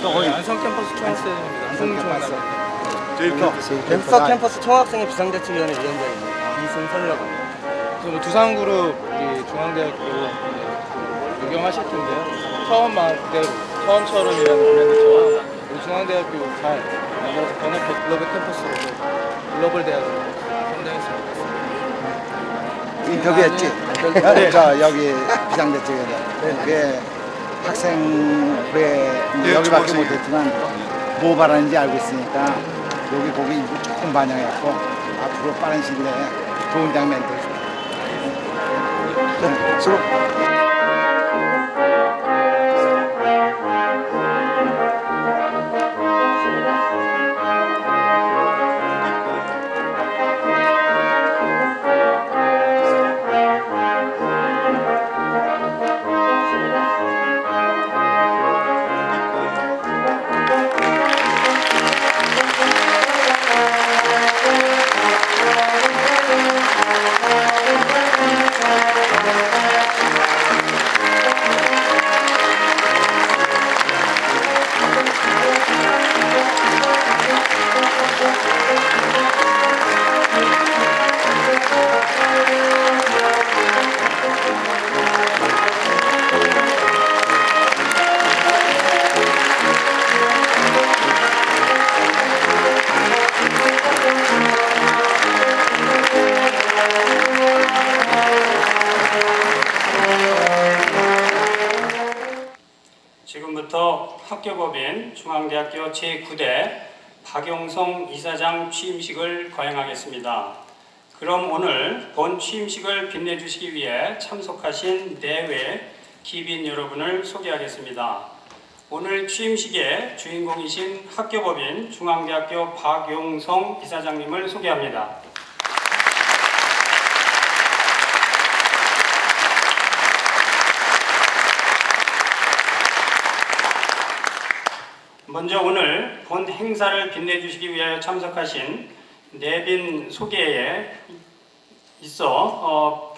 안성 캠퍼스 총학생입니다. 총학생. 랩서 캠퍼스 총학생회 비상대책위원회 위원장입니다. 이승선이라고 합니다. 뭐 두산그룹 우리 중앙대학교 유경하실 텐데요. 처음처럼이라는 브랜드처럼 우리 중앙대학교 잘 만들어서 번역해 글로벌 캠퍼스로 글로벌 대학으로 성장했습니다. 인터뷰했지? 네. 저 여기 비상대책위원회. 그게 학생회 여기밖에 못했지만 뭐 바라는지 알고 있으니까 여기 거기 일부 조금 반영했고 앞으로 빠른 시일 내에 좋은 장면들. 수고. 지금부터 학교법인 중앙대학교 제9대 박용성 이사장 취임식을 거행하겠습니다. 그럼 오늘 본 취임식을 빛내주시기 위해 참석하신 내외 귀빈 여러분을 소개하겠습니다. 오늘 취임식의 주인공이신 학교법인 중앙대학교 박용성 이사장님을 소개합니다. 먼저 오늘 본 행사를 빛내주시기 위하여 참석하신 내빈 소개에 있어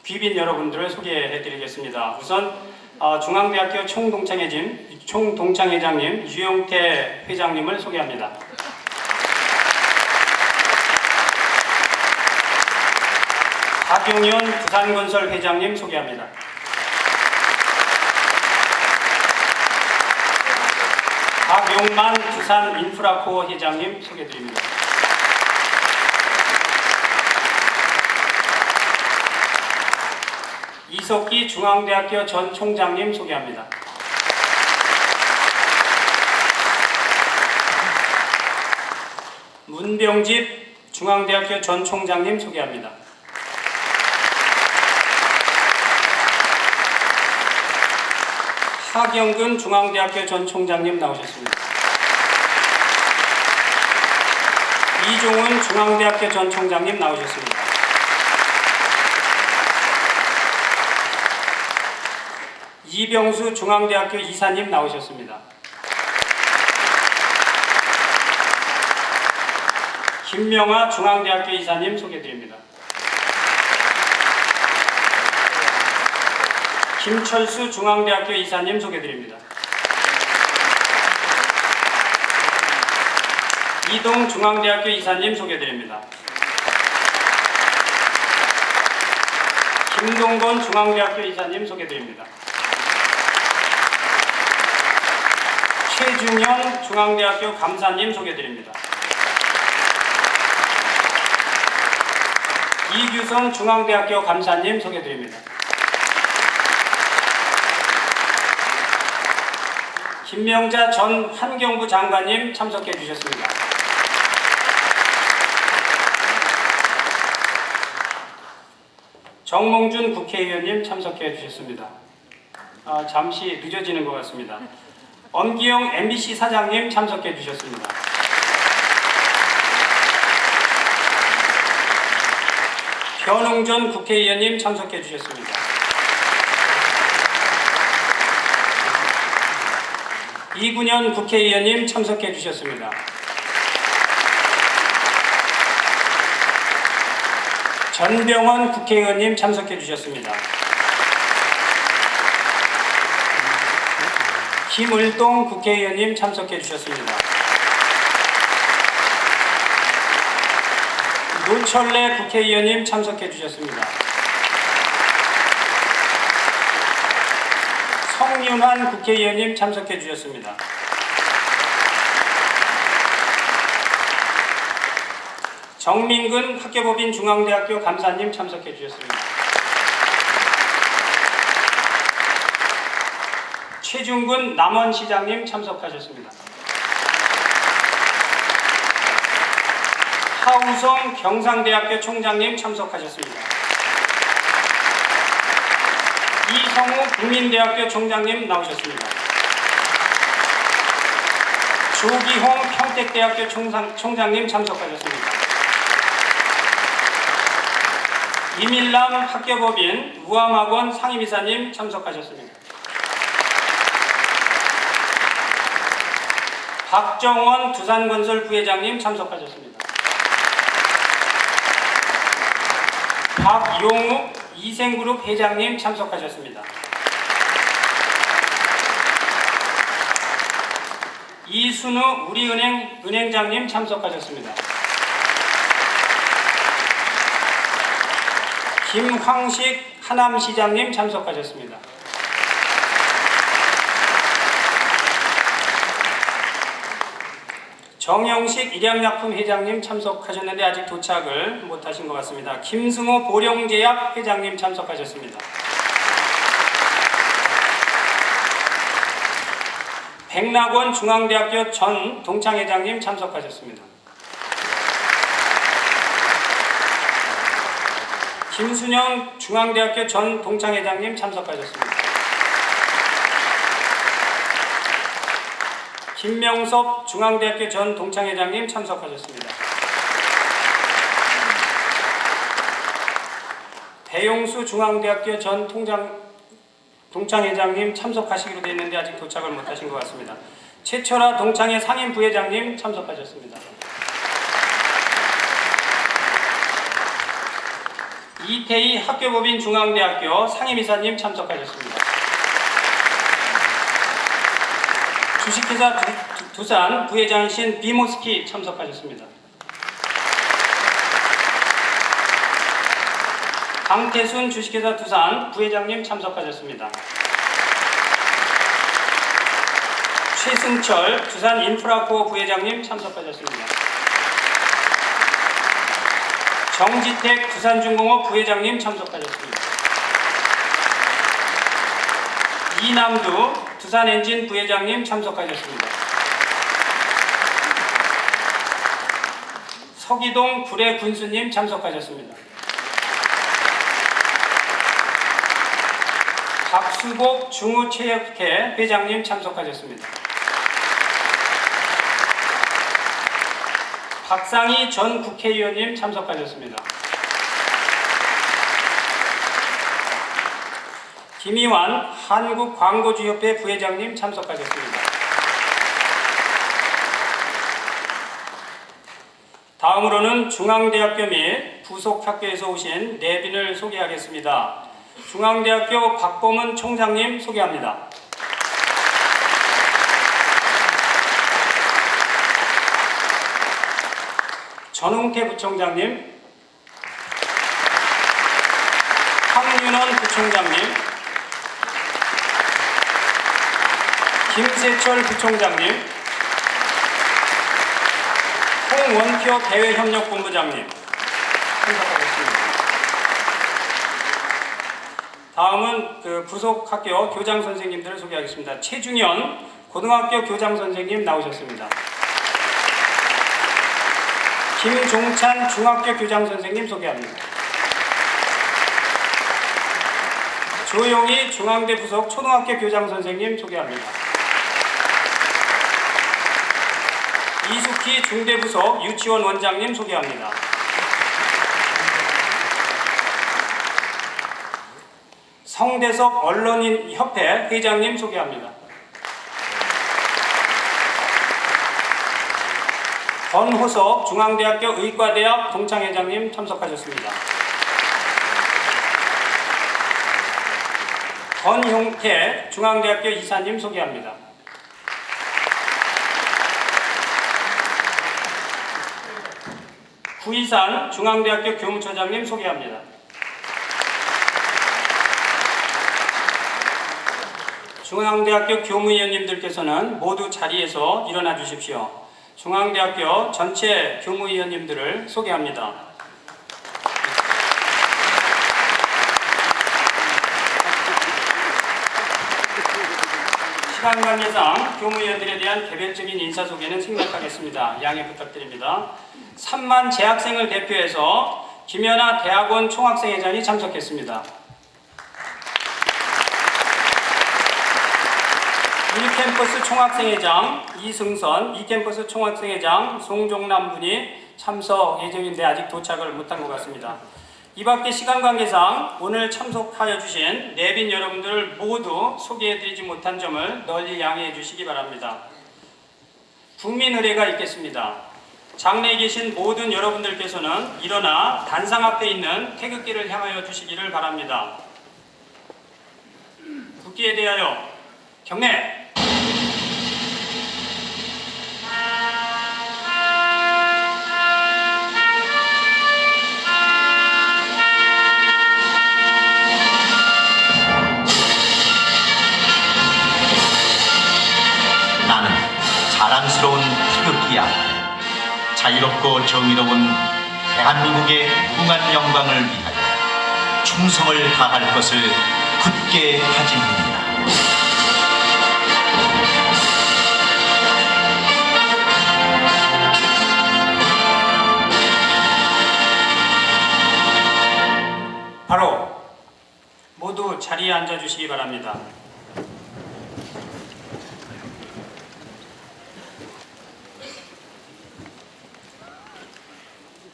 귀빈 여러분들을 소개해드리겠습니다. 우선 중앙대학교 총동창회장님 유용태 회장님을 소개합니다. 박용현 부산건설 회장님 소개합니다. 박용만 부산인프라코어 회장님 소개드립니다. 이석기 중앙대학교 전 총장님 소개합니다. 문병집 중앙대학교 전 총장님 소개합니다. 하경근 중앙대학교 전 총장님 나오셨습니다. 이종훈 중앙대학교 전 총장님 나오셨습니다. 이병수 중앙대학교 이사님 나오셨습니다. 김명아 중앙대학교 이사님 소개드립니다. 김철수 중앙대학교 이사님 소개드립니다. 이동 중앙대학교 이사님 소개드립니다. 김동건 중앙대학교 이사님 소개드립니다. 최준현 중앙대학교 감사님 소개드립니다. 이규성 중앙대학교 감사님 소개드립니다. 김명자 전 환경부 장관님 참석해 주셨습니다. 정몽준 국회의원님 참석해 주셨습니다. 잠시 늦어지는 것 같습니다. 엄기영 MBC 사장님 참석해 주셨습니다. 변웅전 국회의원님 참석해 주셨습니다. 이군현 국회의원님 참석해 주셨습니다. 전병헌 국회의원님 참석해 주셨습니다. 김을동 국회의원님 참석해 주셨습니다. 노철래 국회의원님 참석해 주셨습니다. 성윤환 국회의원님 참석해 주셨습니다. 정민근 학교법인 중앙대학교 감사님 참석해 주셨습니다. 최중근 남원시장님 참석하셨습니다. 하우성 경상대학교 총장님 참석하셨습니다. 이성우 국민대학교 총장님 나오셨습니다. 조기홍 평택대학교 총장님 참석하셨습니다. 이밀남 학교법인 우암학원 상임이사님 참석하셨습니다. 박정원 두산건설 부회장님 참석하셨습니다. 박용욱 이생그룹 회장님 참석하셨습니다. 이순우 우리은행 은행장님 참석하셨습니다. 김황식 하남시장님 참석하셨습니다. 정영식 일양약품 회장님 참석하셨는데 아직 도착을 못하신 것 같습니다. 김승호 보령제약 회장님 참석하셨습니다. 백낙원 중앙대학교 전 동창회장님 참석하셨습니다. 김순영 중앙대학교 전 동창회장님 참석하셨습니다. 김명섭 중앙대학교 전 동창회장님 참석하셨습니다. 배용수 중앙대학교 전 동창회장님 참석하시기로 되어 있는데 아직 도착을 못하신 것 같습니다. 최철아 동창회 상임부회장님 참석하셨습니다. 이태희 학교법인 중앙대학교 상임이사님 참석하셨습니다. 주식회사 두산 부회장이신 비모스키 참석하셨습니다. 강태순 주식회사 두산 부회장님 참석하셨습니다. 최승철 두산인프라코어 부회장님 참석하셨습니다. 정지택 두산중공업 부회장님 참석하셨습니다. 이남두 두산엔진 부회장님 참석하셨습니다. 서기동 구례군수님 참석하셨습니다. 박수복 중우체육회 회장님 참석하셨습니다. 박상희 전 국회의원님 참석하셨습니다. 김희환 한국광고주협회 부회장님 참석하셨습니다. 다음으로는 중앙대학교 및 부속학교에서 오신 내빈을 소개하겠습니다. 중앙대학교 박범은 총장님 소개합니다. 전웅태 부총장님, 황윤원 부총장님, 김세철 부총장님, 홍원표 대외협력본부장님 참석하겠습니다. 다음은 부속학교 교장 선생님들을 소개하겠습니다. 최중현 고등학교 교장 선생님 나오셨습니다. 김종찬 중학교 교장 선생님 소개합니다. 조용희 중앙대 부속 초등학교 교장 선생님 소개합니다. 이숙희 중대 부속 유치원 원장님 소개합니다. 성대석 언론인협회 회장님 소개합니다. 권호석 중앙대학교 의과대학 동창회장님 참석하셨습니다. 권용태 중앙대학교 이사님 소개합니다. 구이산 중앙대학교 교무처장님 소개합니다. 중앙대학교 교무위원님들께서는 모두 자리에서 일어나 주십시오. 중앙대학교 전체 교무위원님들을 소개합니다. 시간 관계상 교무위원들에 대한 개별적인 인사소개는 생략하겠습니다. 양해 부탁드립니다. 3만 재학생을 대표해서 김연아 대학원 총학생회장이 참석했습니다. 1캠퍼스 총학생회장 이승선, 2캠퍼스 총학생회장 송종남 분이 참석 예정인데 아직 도착을 못한 것 같습니다. 이 밖에 시간 관계상 오늘 참석하여 주신 내빈 여러분들 모두 소개해드리지 못한 점을 널리 양해해 주시기 바랍니다. 국민의례가 있겠습니다. 장내에 계신 모든 여러분들께서는 일어나 단상 앞에 있는 태극기를 향하여 주시기를 바랍니다. 국기에 대하여 경례! 나는 자랑스러운 태극기야. 자유롭고 정의로운 대한민국의 무궁한 영광을 위하여 충성을 다할 것을 굳게 다짐합니다. 바로 모두 자리에 앉아 주시기 바랍니다.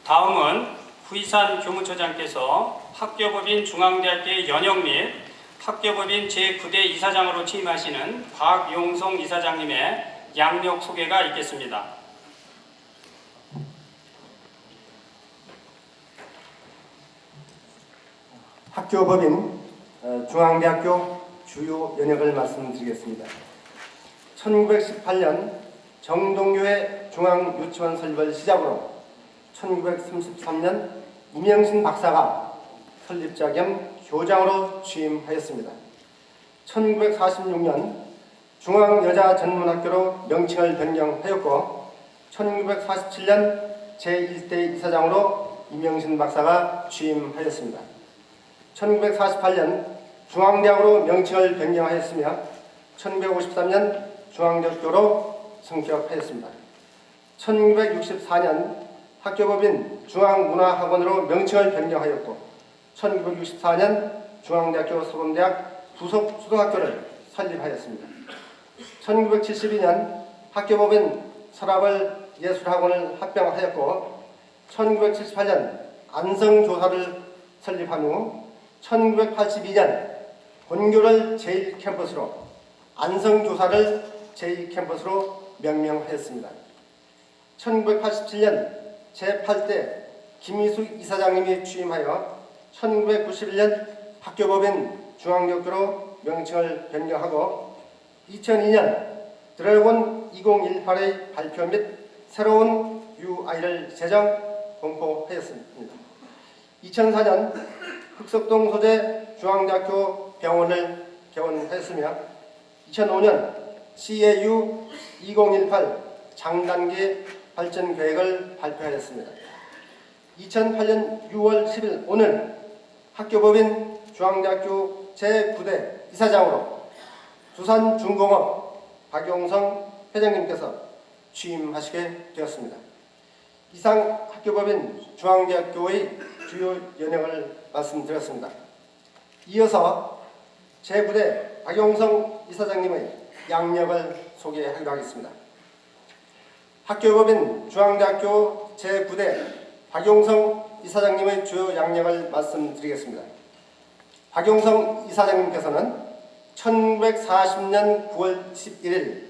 다음은 구이산 교무처장께서 학교법인 중앙대학교의 연영 및 학교법인 제9대 이사장으로 취임하시는 박용성 이사장님의 양력 소개가 있겠습니다. 학교법인 중앙대학교 주요 연역을 말씀드리겠습니다. 1918년 정동교회 중앙유치원 설립을 시작으로 1933년 이명신 박사가 설립자 겸 교장으로 취임하였습니다. 1946년 중앙여자전문학교로 명칭을 변경하였고 1947년 제1대 이사장으로 이명신 박사가 취임하였습니다. 1948년 중앙대학으로 명칭을 변경하였으며 1953년 중앙대학교로 성격하였습니다. 1964년 학교법인 중앙문화학원으로 명칭을 변경하였고 1964년 중앙대학교 서범대학 부속 초등학교를 설립하였습니다. 1972년 학교법인 서라벌 예술학원을 합병하였고 1978년 안성교사를 설립한 후 1982년 본교를 제1캠퍼스로 안성교사를 제2캠퍼스로 명명하였습니다. 1987년 제8대 김희숙 이사장님이 취임하여 1991년 학교법인 중앙대학교로 명칭을 변경하고 2002년 드래곤 2018의 발표 및 새로운 UI를 제정 공포하였습니다. 2004년 흑석동 소재 중앙대학교 병원을 개원하였으며 2005년 CAU 2018 장단기 발전 계획을 발표하였습니다. 2008년 6월 10일 오늘 학교법인 중앙대학교 제9대 이사장으로 두산중공업 박용성 회장님께서 취임하시게 되었습니다. 이상 학교법인 중앙대학교의 주요 연역을 말씀드렸습니다. 이어서 제9대 박용성 이사장님의 양력을 소개하기로 하겠습니다. 학교법인 중앙대학교 제9대 박용성 이사장님의 주요 양력을 말씀드리겠습니다. 박용성 이사장님께서는 1940년 9월 11일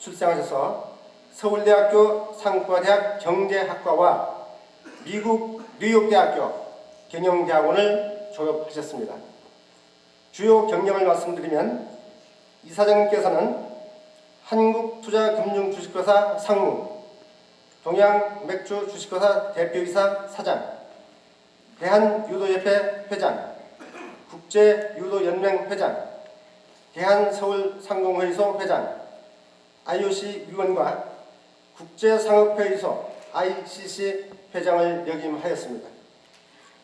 출생하셔서 서울대학교 상과대학 경제학과와 미국 뉴욕대학교 경영대학원을 졸업하셨습니다. 주요 경력을 말씀드리면 이사장님께서는 한국투자금융주식회사 상무, 동양맥주 주식회사 대표이사 사장, 대한유도협회 회장, 국제유도연맹 회장, 대한서울상공회의소 회장, IOC 위원과 국제상업회의소 ICC 회장을 역임하였습니다.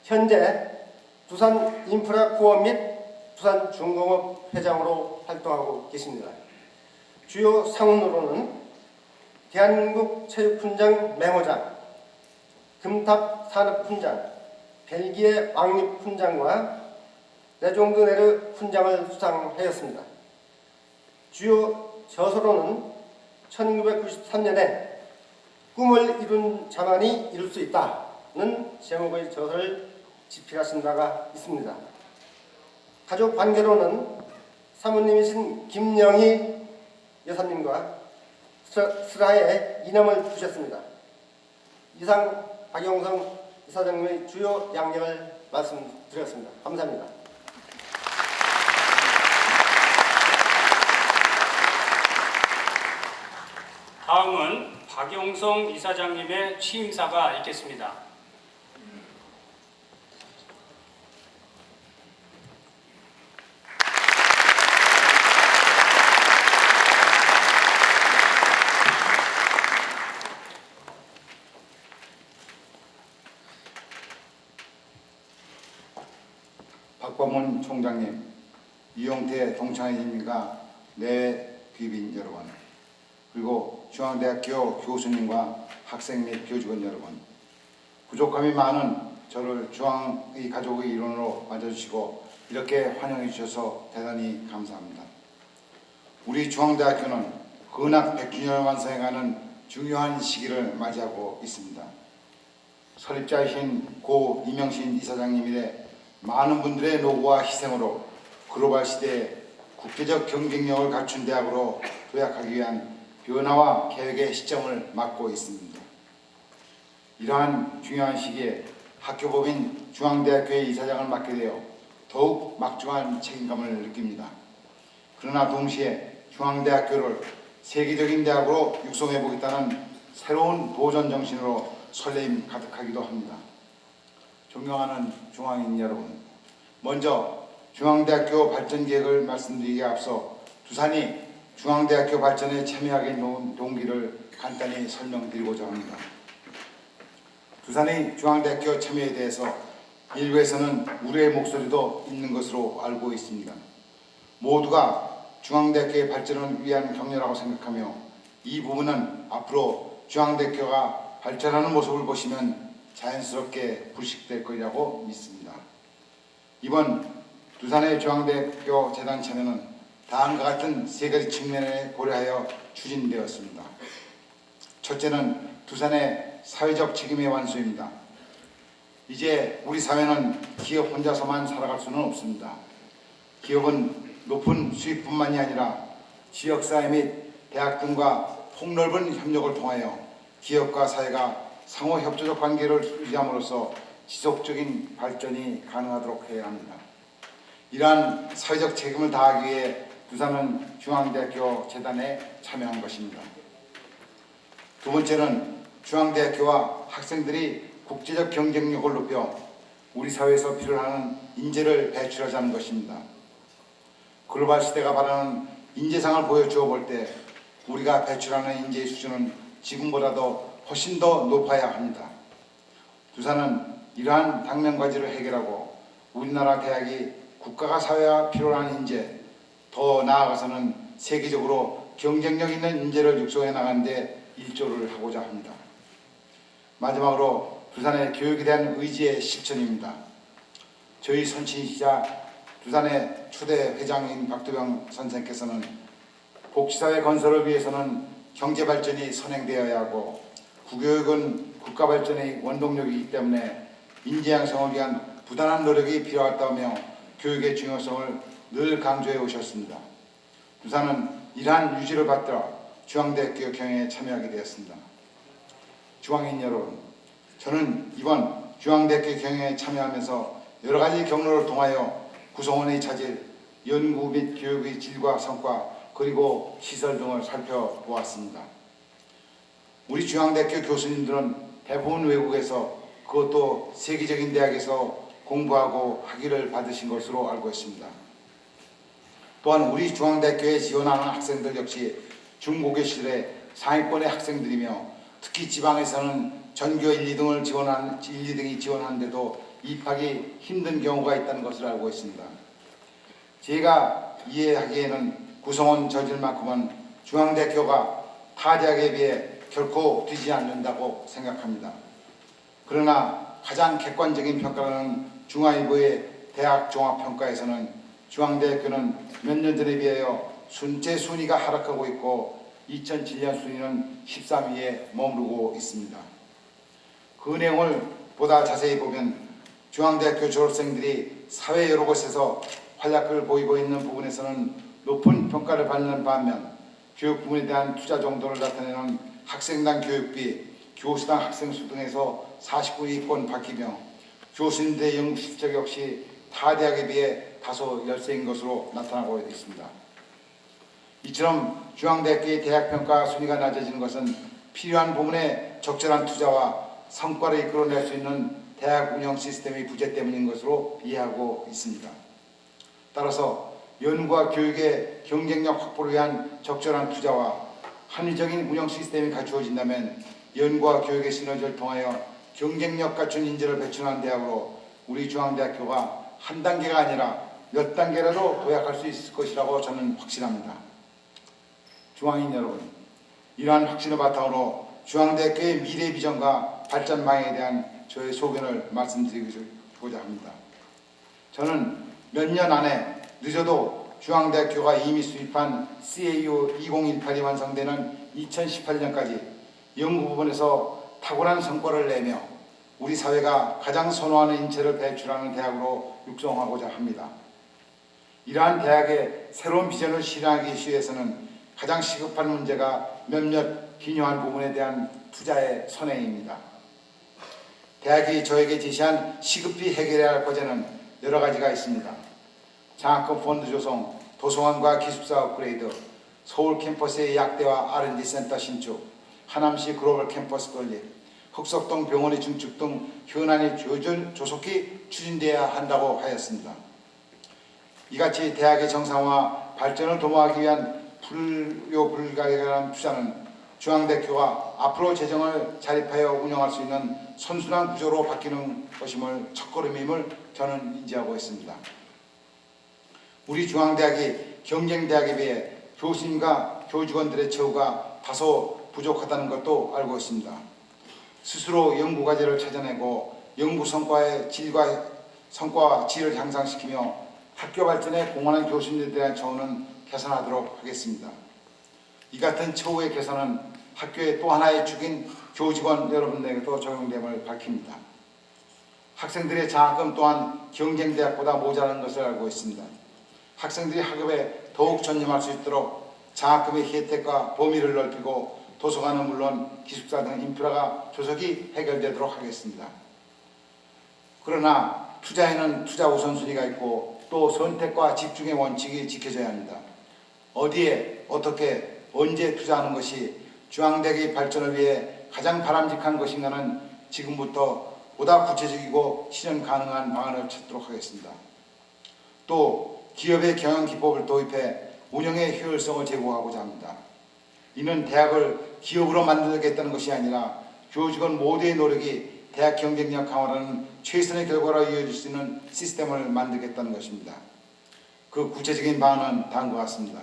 현재 두산인프라코어 및 두산중공업 회장으로 활동하고 계십니다. 주요 상훈으로는 대한민국 체육훈장 맹호장, 금탑산업훈장, 벨기에 왕립훈장과 레종드네르 훈장을 수상하였습니다. 주요 저서로는 1993년에 꿈을 이룬 자만이 이룰 수 있다는 제목의 저서를 집필하신 바가 있습니다. 가족 관계로는 사모님이신 김영희 여사님과 슬하에 이남을 두셨습니다. 이상 박용성 이사장님의 주요 양력을 말씀드렸습니다. 감사합니다. 다음은 박용성 이사장님의 취임사가 있겠습니다. 박범훈 총장님, 이용태 동창회장님과 내 귀빈 여러분, 그리고 중앙대학교 교수님과 학생 및 교직원 여러분, 부족함이 많은 저를 중앙의 가족의 일원으로 맞아주시고 이렇게 환영해 주셔서 대단히 감사합니다. 우리 중앙대학교는 근학 100주년을 완성해가는 중요한 시기를 맞이하고 있습니다. 설립자이신 고 이명신 이사장님 이래 많은 분들의 노고와 희생으로 글로벌 시대에 국제적 경쟁력을 갖춘 대학으로 도약하기 위한 변화와 계획의 시점을 맞고 있습니다. 이러한 중요한 시기에 학교법인 중앙대학교의 이사장을 맡게 되어 더욱 막중한 책임감을 느낍니다. 그러나 동시에 중앙대학교를 세계적인 대학으로 육성해 보겠다는 새로운 도전 정신으로 설레임 가득하기도 합니다. 존경하는 중앙인 여러분, 먼저 중앙대학교 발전 계획을 말씀드리기에 앞서 두산이 중앙대학교 발전에 참여하게 놓은 동기를 간단히 설명드리고자 합니다. 두산의 중앙대학교 참여에 대해서 일부에서는 우려의 목소리도 있는 것으로 알고 있습니다. 모두가 중앙대학교의 발전을 위한 격려라고 생각하며 이 부분은 앞으로 중앙대학교가 발전하는 모습을 보시면 자연스럽게 불식될 것이라고 믿습니다. 이번 두산의 중앙대학교 재단 참여는 다음과 같은 세 가지 측면에 고려하여 추진되었습니다. 첫째는 두산의 사회적 책임의 완수입니다. 이제 우리 사회는 기업 혼자서만 살아갈 수는 없습니다. 기업은 높은 수익뿐만이 아니라 지역사회 및 대학 등과 폭넓은 협력을 통하여 기업과 사회가 상호 협조적 관계를 유지함으로써 지속적인 발전이 가능하도록 해야 합니다. 이러한 사회적 책임을 다하기 위해 두산은 중앙대학교 재단에 참여한 것입니다. 두 번째는 중앙대학교와 학생들이 국제적 경쟁력을 높여 우리 사회에서 필요한 인재를 배출하자는 것입니다. 글로벌 시대가 바라는 인재상을 보여주어 볼 때 우리가 배출하는 인재의 수준은 지금보다도 훨씬 더 높아야 합니다. 두산은 이러한 당면과제를 해결하고 우리나라 대학이 국가가 사회와 필요한 인재, 더 나아가서는 세계적으로 경쟁력 있는 인재를 육성해 나가는 데 일조를 하고자 합니다. 마지막으로 두산의 교육에 대한 의지의 실천입니다. 저희 선친이시자 두산의 초대 회장인 박두병 선생께서는 복지사회 건설을 위해서는 경제발전이 선행되어야 하고 구교육은 국가발전의 원동력이기 때문에 인재 양성을 위한 부단한 노력이 필요하다며 교육의 중요성을 늘 강조해 오셨습니다. 두산은 이러한 유지를 받들어 중앙대학교 경영에 참여하게 되었습니다. 중앙인 여러분, 저는 이번 중앙대학교 경영에 참여하면서 여러 가지 경로를 통하여 구성원의 자질, 연구 및 교육의 질과 성과, 그리고 시설 등을 살펴보았습니다. 우리 중앙대학교 교수님들은 대부분 외국에서, 그것도 세계적인 대학에서 공부하고 학위를 받으신 것으로 알고 있습니다. 또한 우리 중앙대학교에 지원하는 학생들 역시 중고교 시절에 상위권의 학생들이며, 특히 지방에서는 전교 1, 2등을 지원한 1, 2등이 지원하는데도 입학이 힘든 경우가 있다는 것을 알고 있습니다. 제가 이해하기에는 구성원 저질만큼은 중앙대학교가 타 대학에 비해 결코 뒤지 않는다고 생각합니다. 그러나 가장 객관적인 평가라는 중앙일보의 대학 종합평가에서는 중앙대학교는 몇 년 전에 비하여 제 순위가 하락하고 있고 2007년 순위는 13위에 머무르고 있습니다. 그 내용을 보다 자세히 보면 중앙대학교 졸업생들이 사회 여러 곳에서 활약을 보이고 있는 부분에서는 높은 평가를 받는 반면, 교육 부분에 대한 투자 정도를 나타내는 학생당 교육비, 교수당 학생수 등에서 49위권 바뀌며, 교수님들의 연구 실적 역시 타 대학에 비해 다소 열세인 것으로 나타나고 있습니다. 이처럼 중앙대학교의 대학평가 순위가 낮아지는 것은 필요한 부분에 적절한 투자와 성과를 이끌어낼 수 있는 대학 운영 시스템의 부재 때문인 것으로 이해하고 있습니다. 따라서 연구와 교육의 경쟁력 확보를 위한 적절한 투자와 합리적인 운영 시스템이 갖추어진다면 연구와 교육의 시너지를 통하여 경쟁력 갖춘 인재를 배출하는 대학으로 우리 중앙대학교가 한 단계가 아니라 몇 단계라도 도약할 수 있을 것이라고 저는 확신합니다. 중앙인 여러분, 이러한 확신을 바탕으로 중앙대학교의 미래 비전과 발전 방향에 대한 저의 소견을 말씀드리고자 합니다. 저는 몇 년 안에 늦어도 중앙대학교가 이미 수립한 CAU 2018이 완성되는 2018년까지 연구 부분에서 탁월한 성과를 내며 우리 사회가 가장 선호하는 인재를 배출하는 대학으로 육성하고자 합니다. 이러한 대학의 새로운 비전을 실현하기 위해서는 가장 시급한 문제가 몇몇 기묘한 부분에 대한 투자의 선행입니다. 대학이 저에게 제시한 시급히 해결해야 할 과제는 여러 가지가 있습니다. 장학금 펀드 조성, 도서관과 기숙사 업그레이드, 서울 캠퍼스의 약대와 R&D 센터 신축, 하남시 글로벌 캠퍼스 건립, 흑석동 병원의 증축 등 현안이 조속히 추진되어야 한다고 하였습니다. 이같이 대학의 정상화, 발전을 도모하기 위한 불가결한 투자는 중앙대학교가 앞으로 재정을 자립하여 운영할 수 있는 선순환 구조로 바뀌는 것임을 첫걸음임을 저는 인지하고 있습니다. 우리 중앙대학이 경쟁대학에 비해 교수님과 교직원들의 처우가 다소 부족하다는 것도 알고 있습니다. 스스로 연구과제를 찾아내고 연구 성과의 성과와 질을 향상시키며 학교 발전에 공헌한 교수님들에 대한 처우는 개선하도록 하겠습니다. 이 같은 처우의 개선은 학교의 또 하나의 축인 교직원 여러분에게도 적용됨을 밝힙니다. 학생들의 장학금 또한 경쟁대학보다 모자란 것을 알고 있습니다. 학생들이 학업에 더욱 전념할 수 있도록 장학금의 혜택과 범위를 넓히고 도서관은 물론 기숙사 등 인프라가 조속히 해결되도록 하겠습니다. 그러나 투자에는 투자 우선순위가 있고 또 선택과 집중의 원칙이 지켜져야 합니다. 어디에 어떻게 언제 투자하는 것이 중앙대학의 발전을 위해 가장 바람직한 것인가는 지금부터 보다 구체적이고 실현 가능한 방안을 찾도록 하겠습니다. 또 기업의 경영 기법을 도입해 운영의 효율성을 제고하고자 합니다. 이는 대학을 기업으로 만들겠다는 것이 아니라 교직원 모두의 노력이 대학 경쟁력 강화라는 최선의 결과로 이어질 수 있는 시스템을 만들겠다는 것입니다. 그 구체적인 방안은 다음과 같습니다.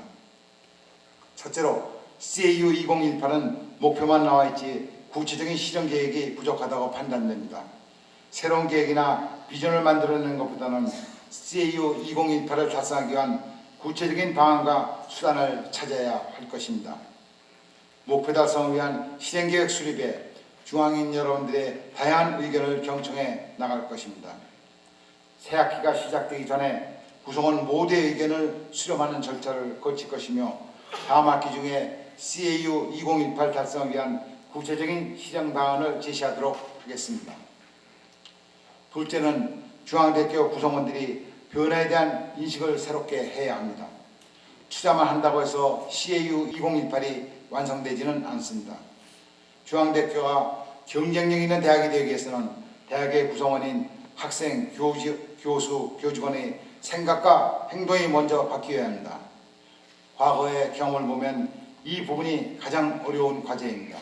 첫째로 CAU 2018은 목표만 나와 있지 구체적인 실현 계획이 부족하다고 판단됩니다. 새로운 계획이나 비전을 만들어내는 것보다는 CAU 2018을 달성하기 위한 구체적인 방안과 수단을 찾아야 할 것입니다. 목표 달성을 위한 실행계획 수립에 중앙인 여러분들의 다양한 의견을 경청해 나갈 것입니다. 새 학기가 시작되기 전에 구성원 모두의 의견을 수렴하는 절차를 거칠 것이며 다음 학기 중에 CAU 2018 달성을 위한 구체적인 실행 방안을 제시하도록 하겠습니다. 둘째는 중앙대학교 구성원들이 변화에 대한 인식을 새롭게 해야 합니다. 투자만 한다고 해서 CAU 2018이 완성되지는 않습니다. 중앙대학교가 경쟁력 있는 대학이 되기 위해서는 대학의 구성원인 학생, 교수, 교직원의 생각과 행동이 먼저 바뀌어야 합니다. 과거의 경험을 보면 이 부분이 가장 어려운 과제입니다.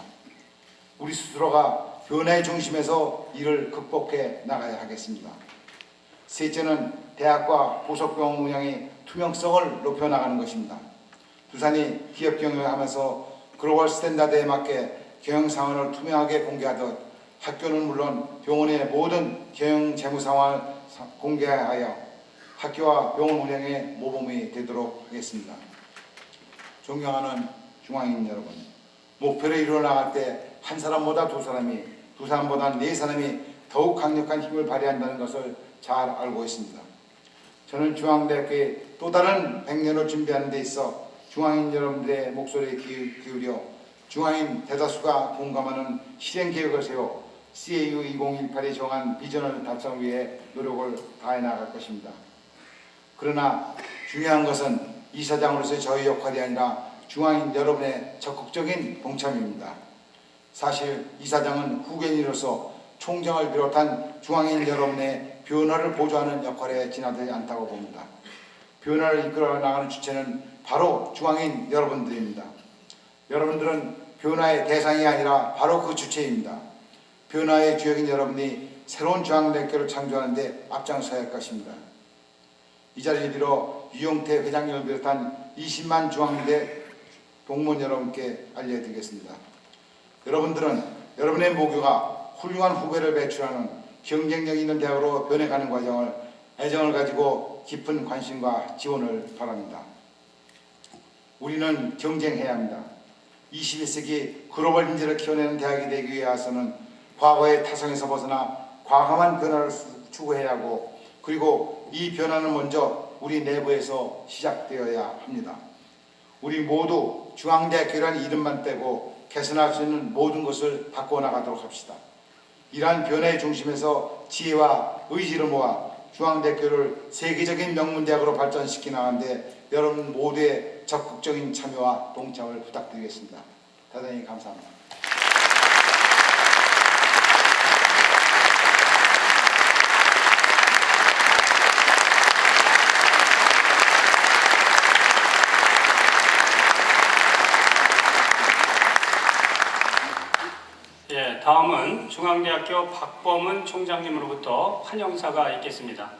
우리 스스로가 변화의 중심에서 이를 극복해 나가야 하겠습니다. 셋째는 대학과 보석병원 운영의 투명성을 높여나가는 것입니다. 두산이 기업 경영하면서 글로벌 스탠다드에 맞게 경영 상황을 투명하게 공개하듯 학교는 물론 병원의 모든 경영 재무 상황을 공개하여 학교와 병원 운영의 모범이 되도록 하겠습니다. 존경하는 중앙인 여러분, 목표를 이루어 나갈 때 한 사람보다 두 사람이, 두 사람보다 네 사람이 더욱 강력한 힘을 발휘한다는 것을 잘 알고 있습니다. 저는 중앙대학교의 또 다른 100년을 준비하는 데 있어 중앙인 여러분들의 목소리에 기울여 중앙인 대다수가 공감하는 실행 계획을 세워 CAU 2018이 정한 비전을 달성 위해 노력을 다해 나갈 것입니다. 그러나 중요한 것은 이사장으로서의 저희 역할이 아니라 중앙인 여러분의 적극적인 동참입니다. 사실 이사장은 후견인으로서 총장을 비롯한 중앙인 여러분의 변화를 보조하는 역할에 지나지 않다고 봅니다. 변화를 이끌어 나가는 주체는 바로 중앙인 여러분들입니다. 여러분들은 변화의 대상이 아니라 바로 그 주체입니다. 변화의 주역인 여러분이 새로운 중앙대학교를 창조하는 데 앞장서야 할 것입니다. 이 자리를 빌어 유영태 회장님을 비롯한 20만 중앙대 동문 여러분께 알려드리겠습니다. 여러분들은 여러분의 모교가 훌륭한 후배를 배출하는 경쟁력 있는 대학으로 변해가는 과정을 애정을 가지고 깊은 관심과 지원을 바랍니다. 우리는 경쟁해야 합니다. 21세기 글로벌 인재를 키워내는 대학이 되기 위해서는 과거의 타성에서 벗어나 과감한 변화를 추구해야 하고, 그리고 이 변화는 먼저 우리 내부에서 시작되어야 합니다. 우리 모두 중앙대학교라는 이름만 빼고 개선할 수 있는 모든 것을 바꿔나가도록 합시다. 이러한 변화의 중심에서 지혜와 의지를 모아 중앙대학교를 세계적인 명문대학으로 발전시켜 나가는데 여러분 모두의 적극적인 참여와 동참을 부탁드리겠습니다. 대단히 감사합니다. 다음은 중앙대학교 박범은 총장님으로부터 환영사가 있겠습니다.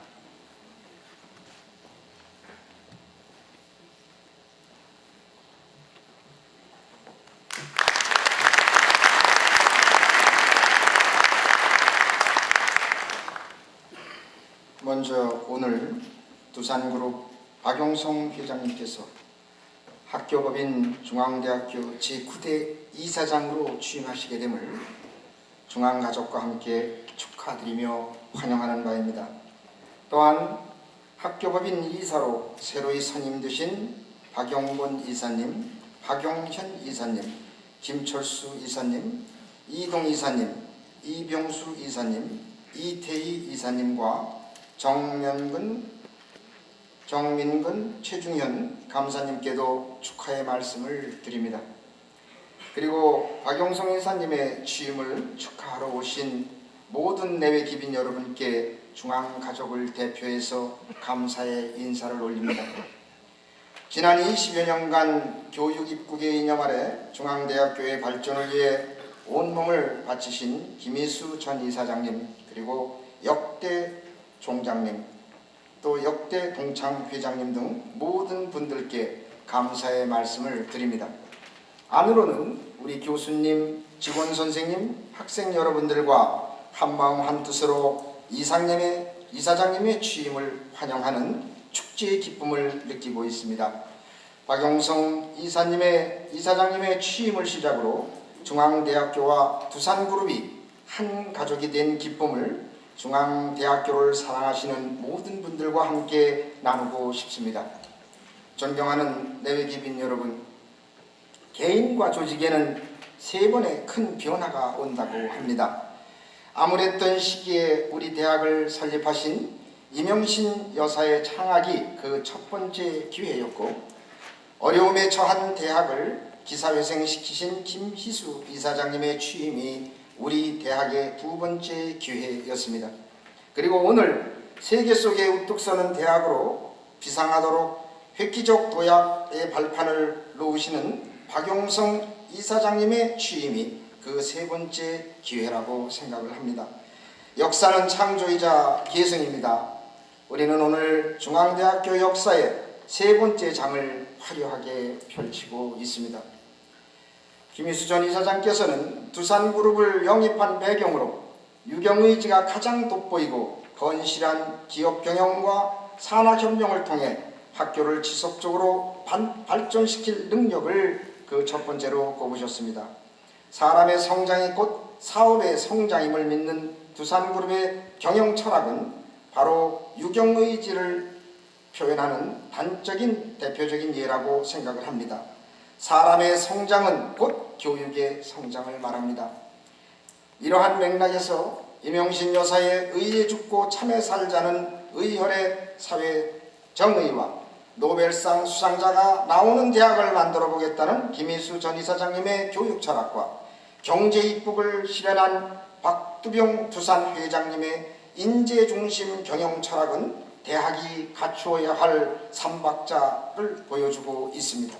먼저 오늘 두산그룹 박용성 회장님께서 학교법인 중앙대학교 제9대 이사장으로 취임하시게 됨을 중앙가족과 함께 축하드리며 환영하는 바입니다. 또한 학교법인 이사로 새로이 선임되신 박용곤 이사님, 박용현 이사님, 김철수 이사님, 이동 이사님, 이병수 이사님, 이태희 이사님과 정민근, 최중현 감사님께도 축하의 말씀을 드립니다. 그리고 박용성 이사님의 취임을 축하하러 오신 모든 내외 기빈 여러분께 중앙가족을 대표해서 감사의 인사를 올립니다. 지난 20여 년간 교육 입국의 이념 아래 중앙대학교의 발전을 위해 온몸을 바치신 김희수 전 이사장님, 그리고 역대 총장님, 또 역대 동창 회장님 등 모든 분들께 감사의 말씀을 드립니다. 안으로는 우리 교수님, 직원 선생님, 학생 여러분들과 한마음 한뜻으로 이사장님의 취임을 환영하는 축제의 기쁨을 느끼고 있습니다. 박용성 이사장님의 취임을 시작으로 중앙대학교와 두산그룹이 한 가족이 된 기쁨을 중앙대학교를 사랑하시는 모든 분들과 함께 나누고 싶습니다. 존경하는 내외기빈 여러분, 개인과 조직에는 세 번의 큰 변화가 온다고 합니다. 암울했던 시기에 우리 대학을 설립하신 이명신 여사의 창학이 그 첫 번째 기회였고, 어려움에 처한 대학을 기사회생 시키신 김희수 이사장님의 취임이 우리 대학의 두 번째 기회였습니다. 그리고 오늘 세계 속에 우뚝 서는 대학으로 비상하도록 획기적 도약의 발판을 놓으시는 박용성 이사장님의 취임이 그 세 번째 기회라고 생각을 합니다. 역사는 창조이자 계승입니다. 우리는 오늘 중앙대학교 역사의 세 번째 장을 화려하게 펼치고 있습니다. 김희수 전 이사장께서는 두산그룹을 영입한 배경으로 유경의지가 가장 돋보이고 건실한 기업 경영과 산학협력을 통해 학교를 지속적으로 발전시킬 능력을 그 첫 번째로 꼽으셨습니다. 사람의 성장이 곧 사업의 성장임을 믿는 두산그룹의 경영 철학은 바로 유경의지를 표현하는 단적인 대표적인 예라고 생각을 합니다. 사람의 성장은 곧 교육의 성장을 말합니다. 이러한 맥락에서 임용신 여사의 의에 죽고 참에 살자는 의혈의 사회 정의와 노벨상 수상자가 나오는 대학을 만들어 보겠다는 김희수 전 이사장님의 교육 철학과 경제 입국을 실현한 박두병 두산 회장님의 인재 중심 경영 철학은 대학이 갖추어야 할 삼박자를 보여주고 있습니다.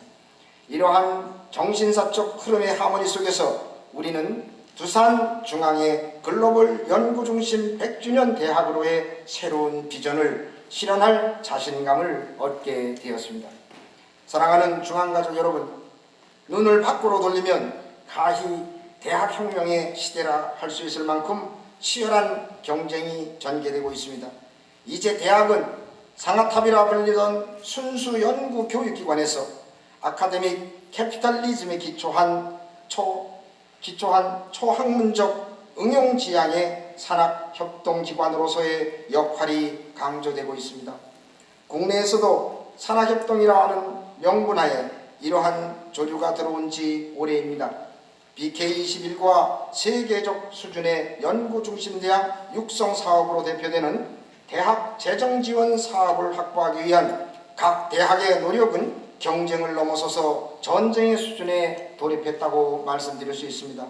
이러한 정신사적 흐름의 하모니 속에서 우리는 두산중앙의 글로벌 연구중심 100주년 대학으로의 새로운 비전을 실현할 자신감을 얻게 되었습니다. 사랑하는 중앙가족 여러분, 눈을 밖으로 돌리면 가히 대학혁명의 시대라 할 수 있을 만큼 치열한 경쟁이 전개되고 있습니다. 이제 대학은 상아탑이라 불리던 순수 연구 교육기관에서 아카데믹 캐피탈리즘에 기초한 초학문적 응용지향의 산학협동기관으로서의 역할이 강조되고 있습니다. 국내에서도 산학협동이라 하는 명분하에 이러한 조류가 들어온 지 오래입니다. BK21과 세계적 수준의 연구중심대학 육성사업으로 대표되는 대학 재정지원 사업을 확보하기 위한 각 대학의 노력은 경쟁을 넘어서서 전쟁의 수준에 돌입했다고 말씀드릴 수 있습니다.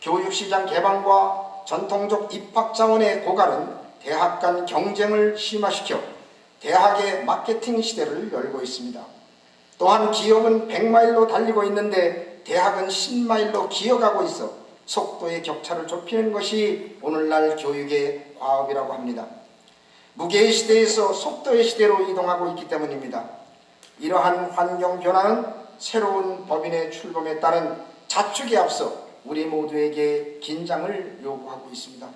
교육시장 개방과 전통적 입학자원의 고갈은 대학 간 경쟁을 심화시켜 대학의 마케팅 시대를 열고 있습니다. 또한 기업은 100마일로 달리고 있는데 대학은 10마일로 기어가고 있어 속도의 격차를 좁히는 것이 오늘날 교육의 과업이라고 합니다. 무게의 시대에서 속도의 시대로 이동하고 있기 때문입니다. 이러한 환경 변화는 새로운 법인의 출범에 따른 자축에 앞서 우리 모두에게 긴장을 요구하고 있습니다.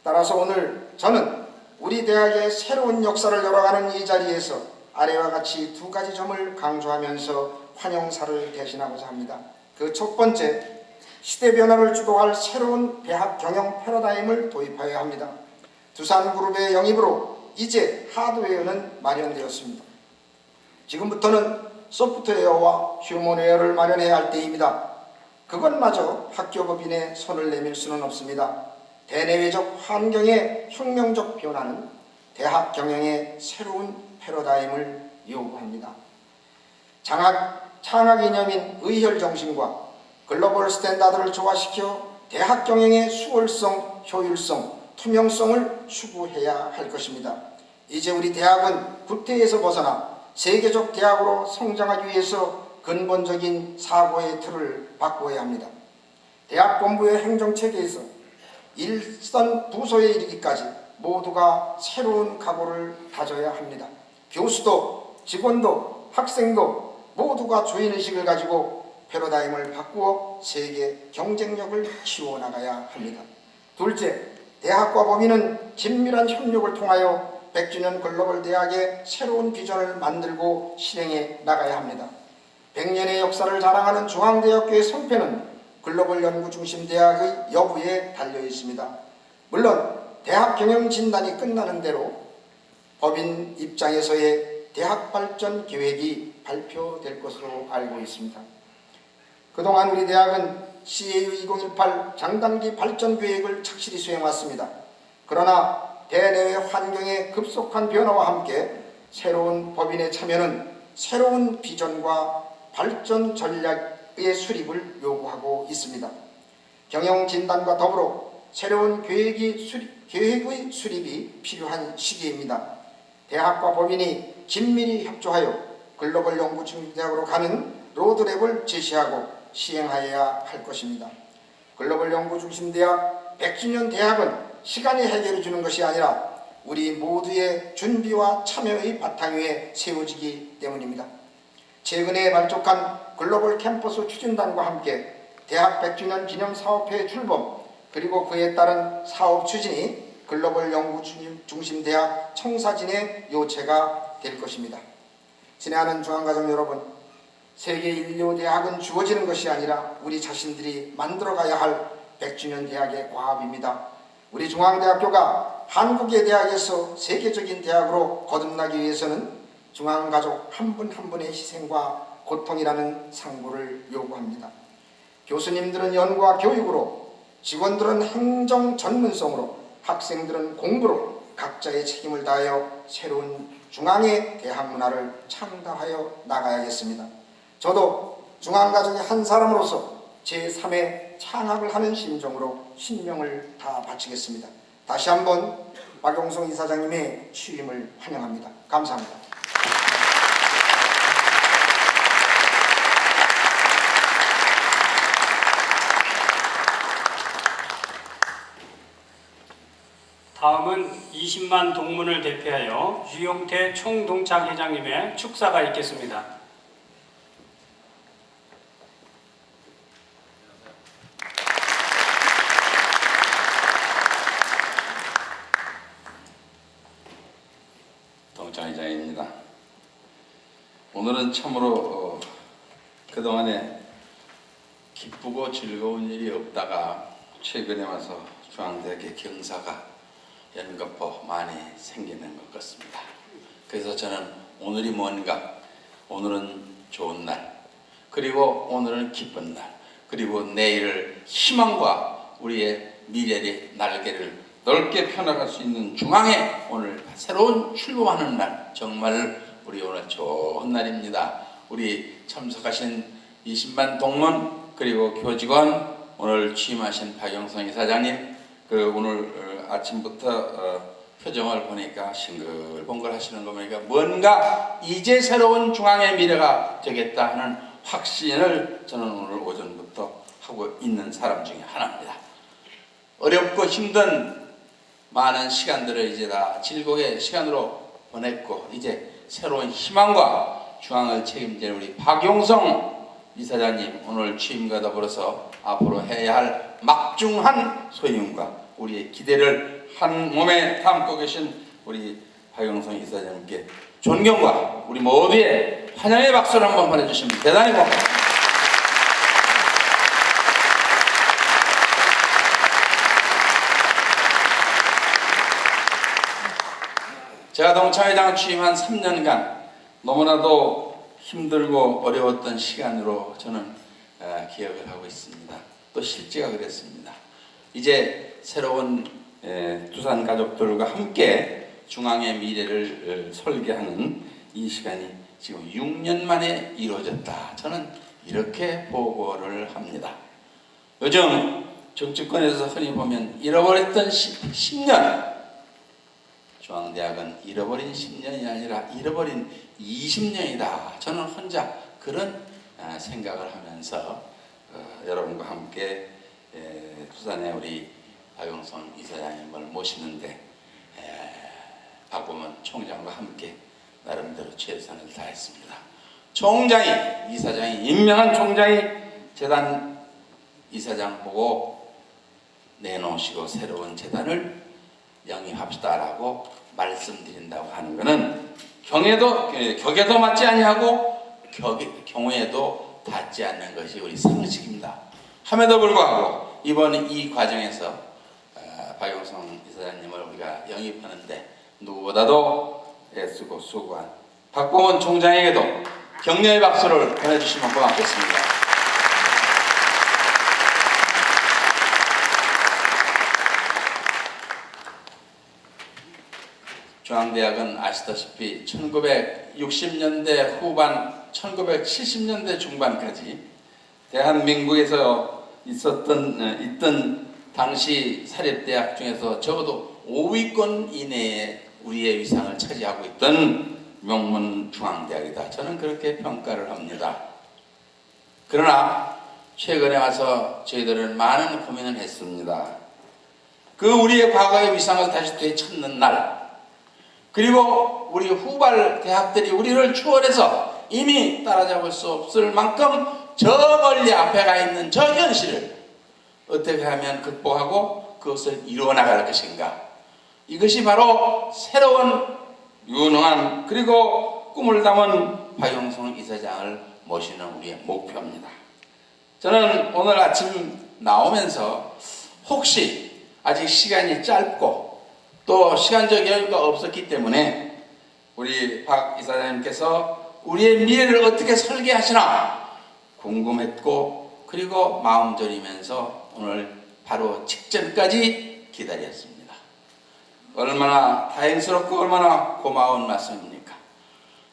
따라서 오늘 저는 우리 대학의 새로운 역사를 열어가는 이 자리에서 아래와 같이 두 가지 점을 강조하면서 환영사를 대신하고자 합니다. 그 첫 번째, 시대 변화를 주도할 새로운 대학 경영 패러다임을 도입하여야 합니다. 두산그룹의 영입으로 이제 하드웨어는 마련되었습니다. 지금부터는 소프트웨어와 휴먼웨어를 마련해야 할 때입니다. 그것마저 학교법인에 손을 내밀 수는 없습니다. 대내외적 환경의 혁명적 변화는 대학 경영의 새로운 패러다임을 요구합니다. 창학 이념인 의혈 정신과 글로벌 스탠다드를 조화시켜 대학 경영의 수월성, 효율성, 투명성을 추구해야 할 것입니다. 이제 우리 대학은 구태에서 벗어나 세계적 대학으로 성장하기 위해서 근본적인 사고의 틀을 바꾸어야 합니다. 대학 본부의 행정체계에서 일선 부서에 이르기까지 모두가 새로운 각오를 다져야 합니다. 교수도 직원도 학생도 모두가 주인의식을 가지고 패러다임을 바꾸어 세계 경쟁력을 키워나가야 합니다. 둘째, 대학과 법인은 긴밀한 협력을 통하여 100주년 글로벌 대학의 새로운 비전을 만들고 실행해 나가야 합니다. 100년의 역사를 자랑하는 중앙대학교의 성패는 글로벌 연구중심 대학의 여부에 달려 있습니다. 물론 대학 경영 진단이 끝나는 대로 법인 입장에서의 대학 발전 계획이 발표될 것으로 알고 있습니다. 그동안 우리 대학은 CAU 2018 장단기 발전 계획을 착실히 수행해왔습니다. 그러나 대내외 환경의 급속한 변화와 함께 새로운 법인의 참여는 새로운 비전과 발전 전략 대학의 수립을 요구하고 있습니다. 경영진단과 더불어 새로운 계획의 수립이 필요한 시기입니다. 대학과 법인이 긴밀히 협조하여 글로벌 연구 중심대학으로 가는 로드맵을 제시하고 시행하여야 할 것입니다. 글로벌 연구 중심대학 100주년 대학은 시간이 해결해 주는 것이 아니라 우리 모두의 준비와 참여의 바탕 위에 세워지기 때문입니다. 최근에 발족한 글로벌 캠퍼스 추진단과 함께 대학 100주년 기념 사업회 출범 그리고 그에 따른 사업 추진이 글로벌 연구 중심대학 청사진의 요체가 될 것입니다. 친애하는 중앙가족 여러분, 세계 인류 대학은 주어지는 것이 아니라 우리 자신들이 만들어가야 할 100주년 대학의 과업입니다. 우리 중앙대학교가 한국의 대학에서 세계적인 대학으로 거듭나기 위해서는 중앙가족 한 분 한 분의 희생과 고통이라는 상고를 요구합니다. 교수님들은 연구와 교육으로, 직원들은 행정 전문성으로, 학생들은 공부로 각자의 책임을 다하여 새로운 중앙의 대학 문화를 창달하여 나가야겠습니다. 저도 중앙가족의 한 사람으로서 제3의 창학을 하는 심정으로 신명을 다 바치겠습니다. 다시 한번 박용성 이사장님의 취임을 환영합니다. 감사합니다. 다음은 20만 동문을 대표하여 유용태 총동창회장님의 축사가 있겠습니다. 동창회장입니다. 오늘은 참으로 그동안에 기쁘고 즐거운 일이 없다가 최근에 와서 중앙대학의 경사가 연거푸 많이 생기는 것 같습니다. 그래서 저는 오늘이 뭔가, 오늘은 좋은 날, 그리고 오늘은 기쁜 날, 그리고 내일을 희망과 우리의 미래의 날개를 넓게 펴나갈 수 있는 중앙에 오늘 새로운 출범하는 날, 정말 우리 오늘 좋은 날입니다. 우리 참석하신 20만 동문 그리고 교직원, 오늘 취임하신 박용성 이사장님, 오늘 아침부터 표정을 보니까 싱글벙글 하시는 거 보니까 뭔가 이제 새로운 중앙의 미래가 되겠다 하는 확신을 저는 오늘 오전부터 하고 있는 사람 중에 하나입니다. 어렵고 힘든 많은 시간들을 이제 다 즐거운 시간으로 보냈고, 이제 새로운 희망과 중앙을 책임질 우리 박용성 이사장님 오늘 취임과 더불어서 앞으로 해야 할 막중한 소임과 우리의 기대를 한 몸에 담고 계신 우리 박용성 이사장님께 존경과 우리 모두의 환영의 박수를 한번 보내주시면 대단히 고맙습니다. 제가 동창회장 취임한 3년간 너무나도 힘들고 어려웠던 시간으로 저는 기억을 하고 있습니다. 또 실제가 그랬습니다. 이제 새로운 두산 가족들과 함께 중앙의 미래를 설계하는 이 시간이 지금 6년 만에 이루어졌다. 저는 이렇게 보고를 합니다. 요즘 정치권에서 흔히 보면 잃어버렸던 10년, 중앙대학은 잃어버린 10년이 아니라 잃어버린 20년이다. 저는 혼자 그런 생각을 하면서 여러분과 함께 두산의 우리 박용성 이사장님을 모시는데 박범원 총장과 함께 나름대로 최선을 다했습니다. 총장이, 이사장이, 임명한 총장이 재단 이사장 보고 내놓으시고 새로운 재단을 영입합시다라고 말씀드린다고 하는 것은 격에도 맞지 아니하고 경우에도 닿지 않는 것이 우리 상식입니다. 함에도 불구하고 이번 이 과정에서 박용성 이사장님을 우리가 영입하는데 누구보다도 애쓰고 수고한 박범원 총장에게도 격려의 박수를 보내주시면 고맙겠습니다. 중앙대학은 아시다시피 1960년대 후반, 1970년대 중반까지 대한민국에서 있던 당시 사립대학 중에서 적어도 5위권 이내에 우리의 위상을 차지하고 있던 명문중앙대학이다. 저는 그렇게 평가를 합니다. 그러나 최근에 와서 저희들은 많은 고민을 했습니다. 그 우리의 과거의 위상을 다시 되찾는 날, 그리고 우리 후발 대학들이 우리를 추월해서 이미 따라잡을 수 없을 만큼 저 멀리 앞에 가 있는 저 현실을 어떻게 하면 극복하고 그것을 이루어 나갈 것인가. 이것이 바로 새로운 유능한 그리고 꿈을 담은 박영성 이사장을 모시는 우리의 목표입니다. 저는 오늘 아침 나오면서 혹시 아직 시간이 짧고 또 시간적 여유가 없었기 때문에 우리 박 이사장님께서 우리의 미래를 어떻게 설계하시나 궁금했고, 그리고 마음 졸이면서 오늘 바로 직전까지 기다렸습니다. 얼마나 다행스럽고 얼마나 고마운 말씀입니까?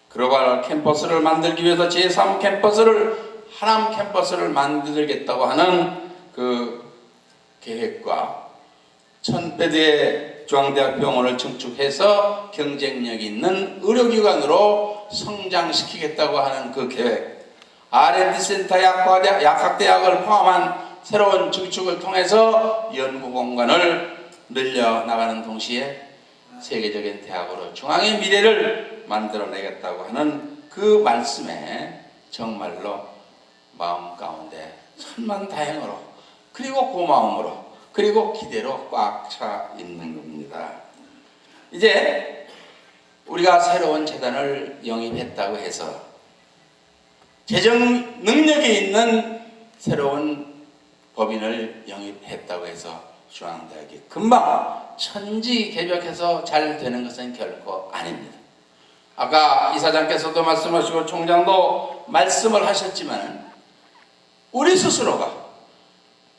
글로벌 캠퍼스를 만들기 위해서 제3 캠퍼스를, 하남 캠퍼스를 만들겠다고 하는 그 계획과 1000베드의 중앙대학 병원을 증축해서 경쟁력 있는 의료기관으로 성장시키겠다고 하는 그 계획, R&D센터 약학대학을 포함한 새로운 증축을 통해서 연구공간을 늘려나가는 동시에 세계적인 대학으로 중앙의 미래를 만들어내겠다고 하는 그 말씀에 정말로 마음 가운데 천만다행으로, 그리고 고마움으로, 그리고 기대로 꽉 차 있는 겁니다. 이제 우리가 새로운 재단을 영입했다고 해서 재정 능력이 있는 새로운 법인을 영입했다고 해서 중앙대학이 금방 천지개벽해서 잘 되는 것은 결코 아닙니다. 아까 이사장께서도 말씀하시고 총장도 말씀을 하셨지만 우리 스스로가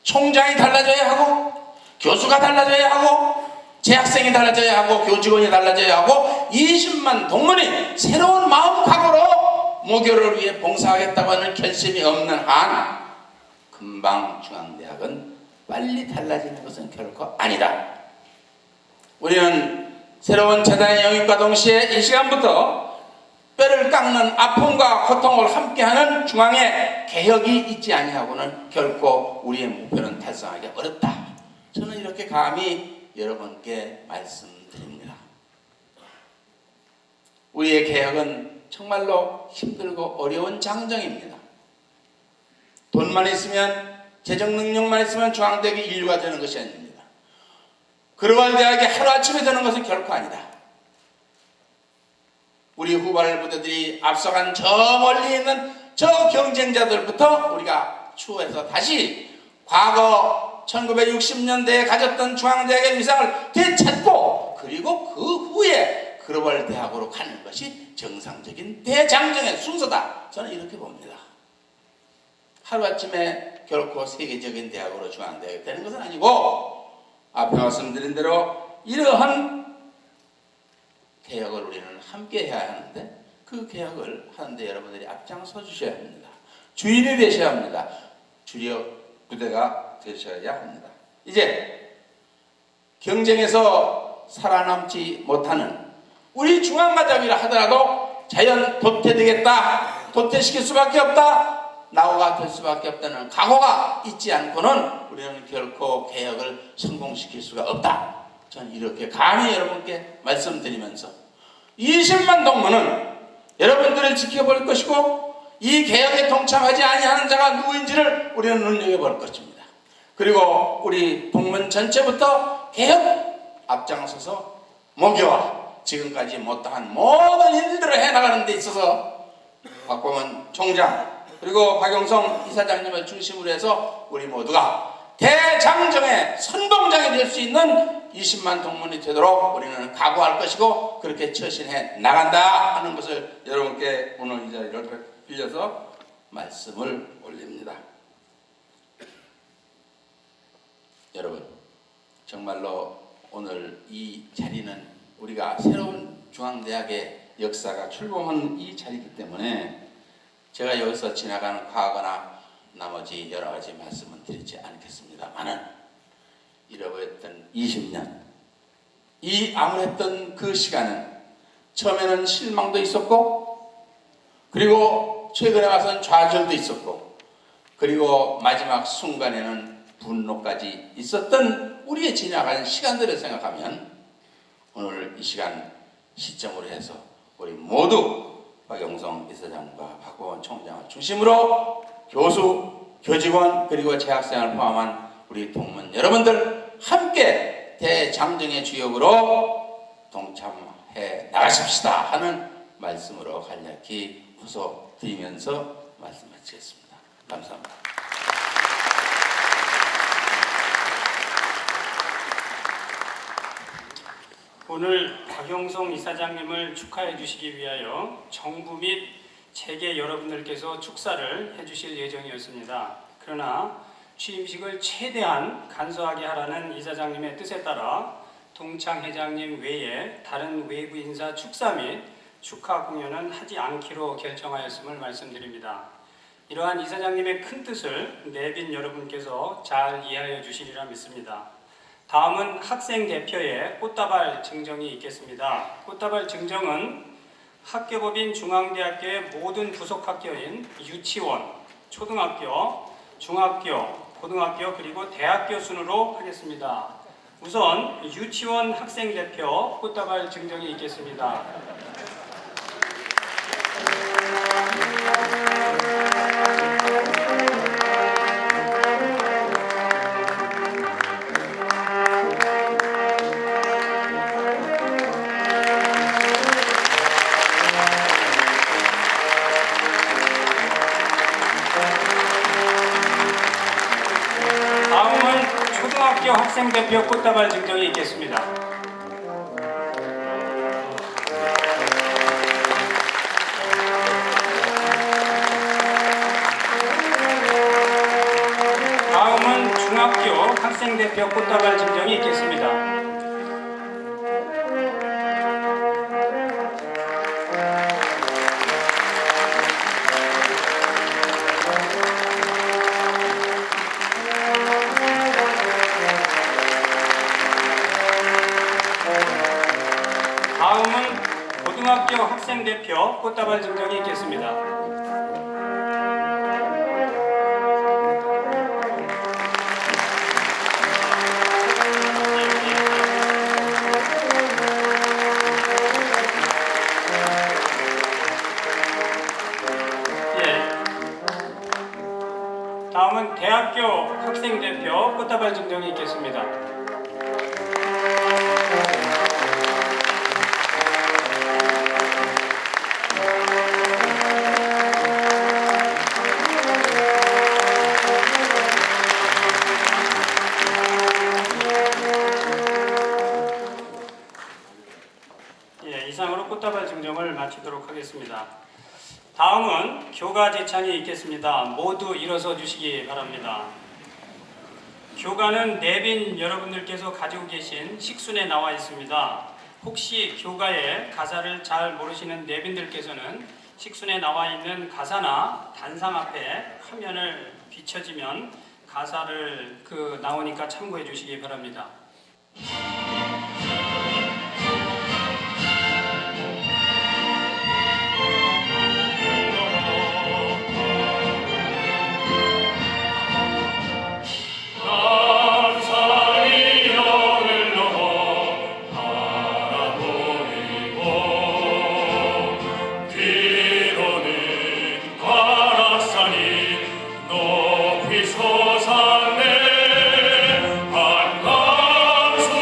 총장이 달라져야 하고, 교수가 달라져야 하고, 재학생이 달라져야 하고, 교직원이 달라져야 하고, 20만 동문이 새로운 마음 각오로 모교를 위해 봉사하겠다고 하는 결심이 없는 한 금방 중앙대학은 빨리 달라지는 것은 결코 아니다. 우리는 새로운 재단의 영입과 동시에 이 시간부터 뼈를 깎는 아픔과 고통을 함께하는 중앙의 개혁이 있지 아니하고는 결코 우리의 목표는 달성하기 어렵다. 저는 이렇게 감히 여러분께 말씀드립니다. 우리의 개혁은 정말로 힘들고 어려운 장정입니다. 돈만 있으면, 재정 능력만 있으면 중앙대학이 인류가 되는 것이 아닙니다. 글로벌 대학이 하루아침에 되는 것은 결코 아니다. 우리 후발 부대들이 앞서간 저 멀리 있는 저 경쟁자들부터 우리가 추후해서 다시 과거 1960년대에 가졌던 중앙대학의 위상을 되찾고, 그리고 그 후에 글로벌 대학으로 가는 것이 정상적인 대장정의 순서다. 저는 이렇게 봅니다. 하루아침에 결코 세계적인 대학으로 중앙대학이 되는 것은 아니고, 앞에 말씀드린 대로 이러한 개혁을 우리는 함께 해야 하는데, 그 개혁을 하는데 여러분들이 앞장서 주셔야 합니다. 주인이 되셔야 합니다. 주력 부대가 되셔야 합니다. 이제 경쟁에서 살아남지 못하는 우리 중앙가족이라 하더라도 자연 도태되겠다, 도태시킬 수밖에 없다, 낙오가 될 수밖에 없다는 각오가 있지 않고는 우리는 결코 개혁을 성공시킬 수가 없다. 저는 이렇게 감히 여러분께 말씀드리면서 20만 동문은 여러분들을 지켜볼 것이고, 이 개혁에 동참하지 아니하는 자가 누구인지를 우리는 눈여겨볼 것입니다. 그리고 우리 동문 전체부터 개혁 앞장서서 모교와 지금까지 못다한 모든 일들을 해나가는 데 있어서 박범원 총장, 그리고 박영성 이사장님을 중심으로 해서 우리 모두가 대장정의 선봉장이 될 수 있는 20만 동문이 되도록 우리는 각오할 것이고, 그렇게 처신해 나간다 하는 것을 여러분께 오늘 이 자리를 빌려서 말씀을 올립니다. 여러분, 정말로 오늘 이 자리는 우리가 새로운 중앙대학의 역사가 출범한 이 자리이기 때문에 제가 여기서 지나가는 과거나 나머지 여러 가지 말씀은 드리지 않겠습니다만은 잃어버렸던 20년, 이 암울했던 그 시간은 처음에는 실망도 있었고, 그리고 최근에 와서는 좌절도 있었고, 그리고 마지막 순간에는 분노까지 있었던 우리의 지나간 시간들을 생각하면 오늘 이 시간 시점으로 해서 우리 모두 박영성 이사장과 박보원 총장을 중심으로 교수, 교직원 그리고 재학생을 포함한 우리 동문 여러분들 함께 대장정의 주역으로 동참해 나가십시다 하는 말씀으로 간략히 호소드리면서 말씀 마치겠습니다. 감사합니다. 오늘 박영성 이사장님을 축하해 주시기 위하여 정부 및 재계 여러분들께서 축사를 해주실 예정이었습니다. 그러나 취임식을 최대한 간소하게 하라는 이사장님의 뜻에 따라 동창 회장님 외에 다른 외부 인사 축사 및 축하 공연은 하지 않기로 결정하였음을 말씀드립니다. 이러한 이사장님의 큰 뜻을 내빈 여러분께서 잘 이해하여 주시리라 믿습니다. 다음은 학생 대표의 꽃다발 증정이 있겠습니다. 꽃다발 증정은 학교법인 중앙대학교의 모든 부속학교인 유치원, 초등학교, 중학교, 고등학교 그리고 대학교 순으로 하겠습니다. 우선 유치원 학생 대표 꽃다발 증정이 있겠습니다. 초등학교 학생 대표 꽃다발 증정이 있겠습니다. 다음은 중학교 학생 대표 꽃다발 증정이 있겠습니다. 다음은 고등학교 학생 대표 꽃다발 증정이 있겠습니다. 다음은 대학교 학생 대표 꽃다발 증정이 있겠습니다. 이상으로 꽃다발 증정을 마치도록 하겠습니다. 다음은 교가 제창이 있겠습니다. 모두 일어서 주시기 바랍니다. 교가는 내빈 여러분들께서 가지고 계신 식순에 나와 있습니다. 혹시 교가의 가사를 잘 모르시는 내빈들께서는 식순에 나와 있는 가사나 단상 앞에 화면을 비춰지면 가사를 나오니까 참고해 주시기 바랍니다. 높이 솟았네 한강수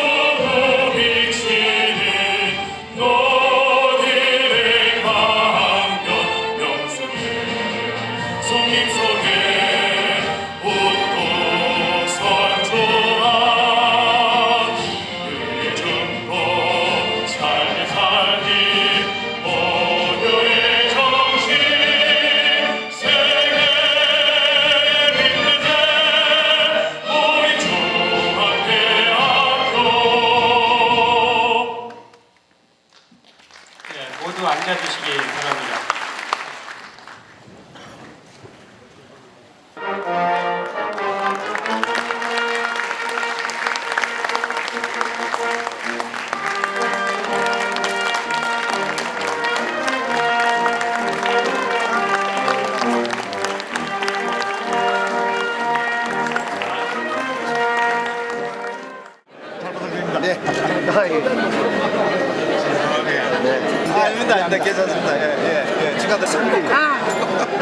네, 괜찮습니다. 예, 축하드립니다.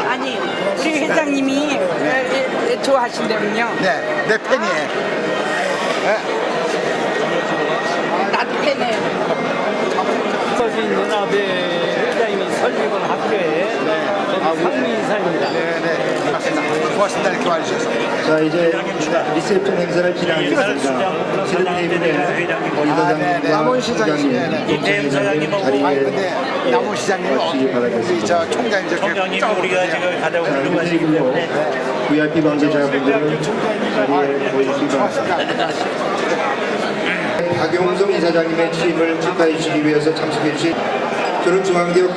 아니 우리 회장님이 왜 좋아하신다면요? 네, 내 팬이에요. 나도 팬이에요. 서진 연합의 회장님이 설립한 학교에 상미 이사입니다. 네, 고맙습니다. 이렇게 와주셔서. 자, 이제 리셉션 행사를 진행하겠습니다. 체르테이블에 남원 시장님, 이태영 사장님하고 근데 남원 시장님은 우리 저 총장님 저렇게 우리가 지금 가장 훌륭하시기 때문에 VIP 관계자분들은 자리에 모이시기 바랍니다. 박용성 이사장님의 취임을 축하해 주시기 위해서 참석해 주신 조른중앙대학.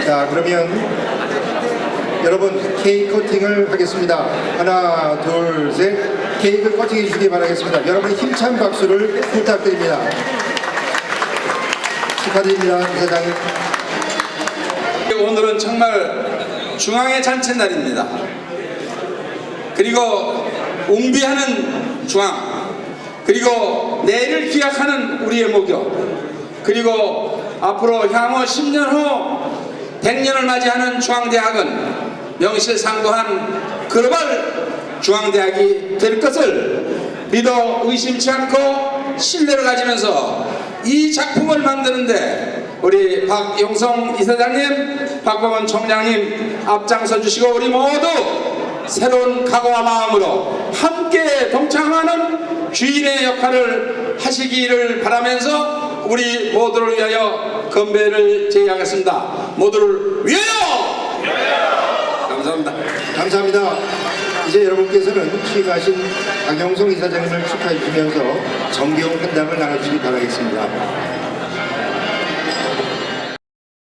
자, 그러면 여러분 케이크 커팅을 하겠습니다. 하나, 둘, 셋. 케이크 커팅해 주시기 바라겠습니다. 여러분 힘찬 박수를 부탁드립니다. 축하드립니다, 이사장님. 오늘은 정말 중앙의 잔칫날입니다. 그리고 웅비하는 중앙, 그리고 내일을 기약하는 우리의 목욕, 그리고 앞으로 향후 10년 후 100년을 맞이하는 중앙대학은 명실상부한 글로벌 중앙대학이 될 것을 믿어 의심치 않고 신뢰를 가지면서 이 작품을 만드는데 우리 박용성 이사장님, 박범원 총장님 앞장서 주시고 우리 모두 새로운 각오와 마음으로 함께 동참하는 주인의 역할을 하시기를 바라면서 우리 모두를 위하여 건배를 제의하겠습니다. 모두를 위하여! 감사합니다. 감사합니다. 이제 여러분께서는 취임하신 박용성 이사장님을 축하해 주시면서 정경 한담을 나눠주시기 바라겠습니다.